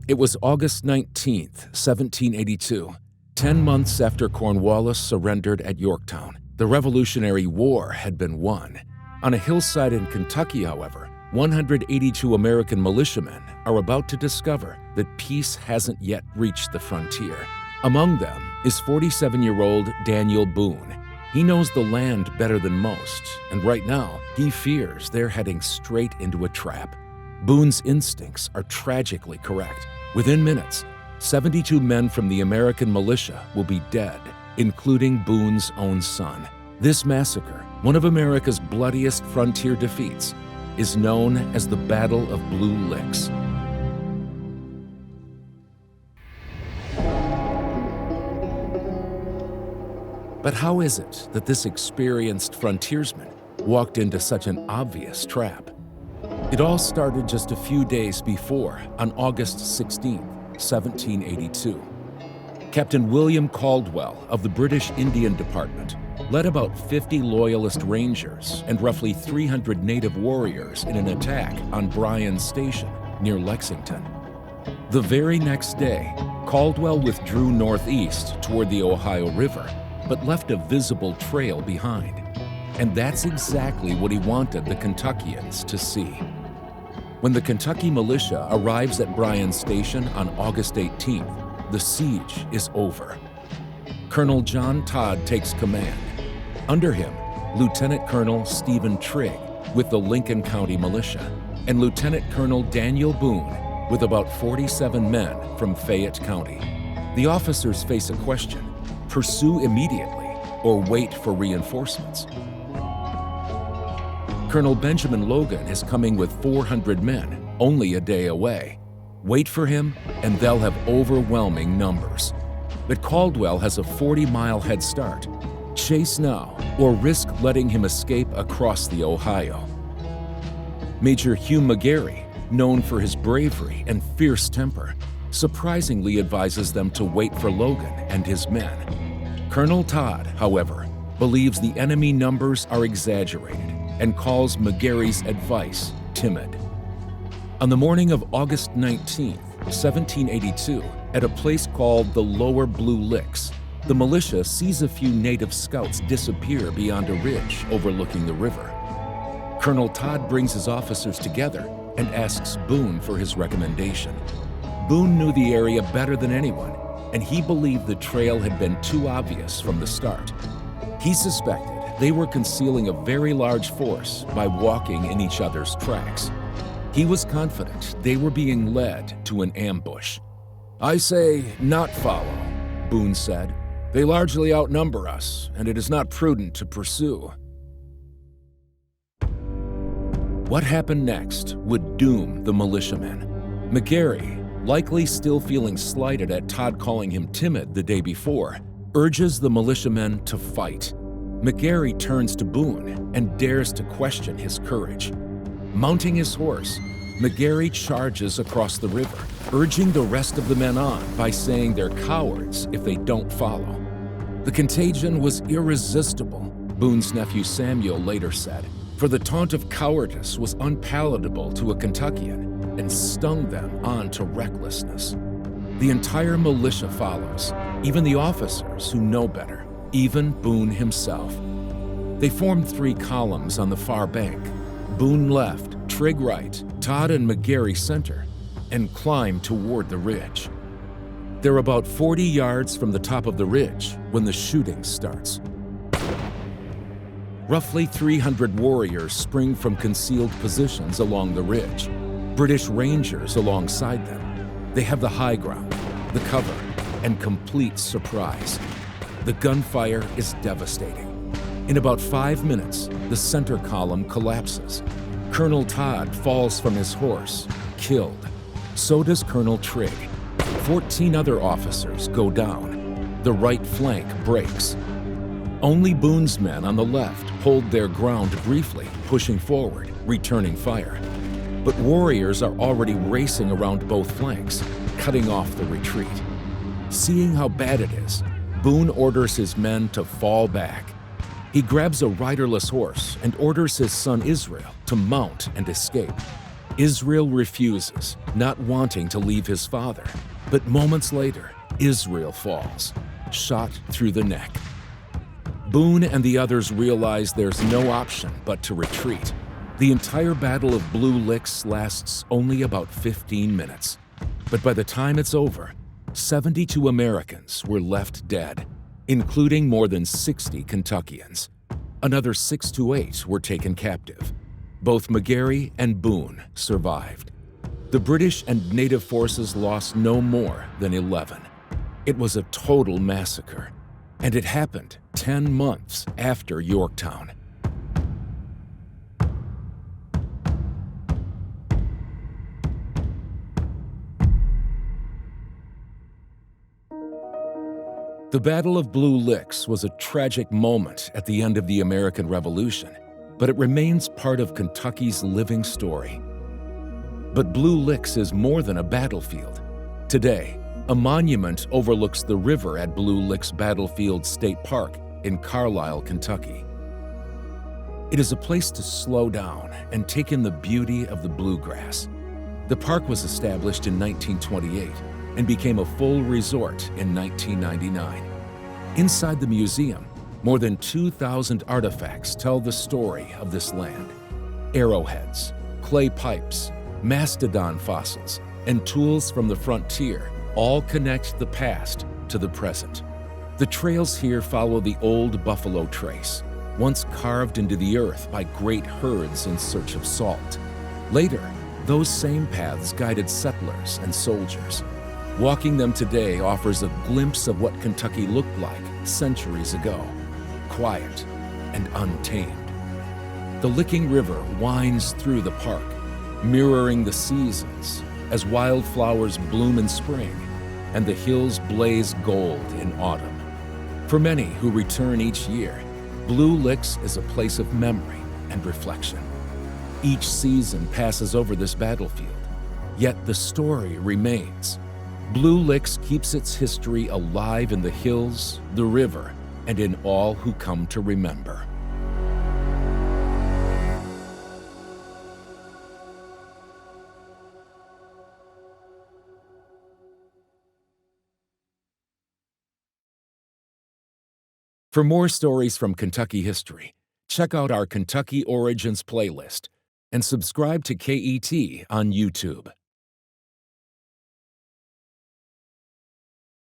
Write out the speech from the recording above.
It was August 19th, 1782, 10 months after Cornwallis surrendered at Yorktown. The Revolutionary War had been won. On a hillside in Kentucky, however, 182 American militiamen are about to discover that peace hasn't yet reached the frontier. Among them is 47-year-old Daniel Boone. He knows the land better than most, and right now, he fears they're heading straight into a trap. Boone's instincts are tragically correct. Within minutes, 72 men from the American militia will be dead, including Boone's own son. This massacre, one of America's bloodiest frontier defeats, is known as the Battle of Blue Licks. But how is it that this experienced frontiersman walked into such an obvious trap? It all started just a few days before, on August 16, 1782. Captain William Caldwell of the British Indian Department led about 50 Loyalist Rangers and roughly 300 native warriors in an attack on Bryan's Station near Lexington. The very next day, Caldwell withdrew northeast toward the Ohio River, but left a visible trail behind. And that's exactly what he wanted the Kentuckians to see. When the Kentucky militia arrives at Bryan's Station on August 18th, the siege is over. Colonel John Todd takes command. Under him, Lieutenant Colonel Stephen Trigg with the Lincoln County Militia, and Lieutenant Colonel Daniel Boone with about 47 men from Fayette County. The officers face a question: pursue immediately or wait for reinforcements? Colonel Benjamin Logan is coming with 400 men, only a day away. Wait for him, and they'll have overwhelming numbers. But Caldwell has a 40-mile head start. Chase now, or risk letting him escape across the Ohio. Major Hugh McGarry, known for his bravery and fierce temper, surprisingly advises them to wait for Logan and his men. Colonel Todd, however, believes the enemy numbers are exaggerated and calls McGarry's advice timid. On the morning of August 19, 1782, at a place called the Lower Blue Licks, the militia sees a few native scouts disappear beyond a ridge overlooking the river. Colonel Todd brings his officers together and asks Boone for his recommendation. Boone knew the area better than anyone, and he believed the trail had been too obvious from the start. He suspected they were concealing a very large force by walking in each other's tracks. He was confident they were being led to an ambush. "I say not follow," Boone said. "They largely outnumber us, and it is not prudent to pursue." What happened next would doom the militiamen. McGarry, likely still feeling slighted at Todd calling him timid the day before, urges the militiamen to fight. McGarry turns to Boone and dares to question his courage. Mounting his horse, McGarry charges across the river, urging the rest of the men on by saying they're cowards if they don't follow. The contagion was irresistible, Boone's nephew Samuel later said, for the taunt of cowardice was unpalatable to a Kentuckian and stung them on to recklessness. The entire militia follows, even the officers who know better, even Boone himself. They formed 3 columns on the far bank: Boone left, Trigg right, Todd and McGarry center, and climbed toward the ridge. They're about 40 yards from the top of the ridge when the shooting starts. Roughly 300 warriors spring from concealed positions along the ridge, British Rangers alongside them. They have the high ground, the cover, and complete surprise. The gunfire is devastating. In about 5 minutes, the center column collapses. Colonel Todd falls from his horse, killed. So does Colonel Trigg. 14 other officers go down. The right flank breaks. Only Boone's men on the left hold their ground briefly, pushing forward, returning fire. But warriors are already racing around both flanks, cutting off the retreat. Seeing how bad it is, Boone orders his men to fall back. He grabs a riderless horse and orders his son Israel to mount and escape. Israel refuses, not wanting to leave his father. But moments later, Israel falls, shot through the neck. Boone and the others realize there's no option but to retreat. The entire Battle of Blue Licks lasts only about 15 minutes. But by the time it's over, 72 Americans were left dead, including more than 60 Kentuckians. Another 6 to 8 were taken captive. Both McGarry and Boone survived. The British and Native forces lost no more than 11. It was a total massacre, and it happened 10 months after Yorktown. The Battle of Blue Licks was a tragic moment at the end of the American Revolution, but it remains part of Kentucky's living story. But Blue Licks is more than a battlefield. Today, a monument overlooks the river at Blue Licks Battlefield State Park in Carlisle, Kentucky. It is a place to slow down and take in the beauty of the bluegrass. The park was established in 1928 and became a full resort in 1999. Inside the museum, more than 2,000 artifacts tell the story of this land. Arrowheads, clay pipes, mastodon fossils, and tools from the frontier all connect the past to the present. The trails here follow the old buffalo trace, once carved into the earth by great herds in search of salt. Later, those same paths guided settlers and soldiers. Walking them today offers a glimpse of what Kentucky looked like centuries ago, quiet and untamed. The Licking River winds through the park, mirroring the seasons as wildflowers bloom in spring and the hills blaze gold in autumn. For many who return each year, Blue Licks is a place of memory and reflection. Each season passes over this battlefield, yet the story remains. Blue Licks keeps its history alive in the hills, the river, and in all who come to remember. For more stories from Kentucky history, check out our Kentucky Origins playlist and subscribe to KET on YouTube.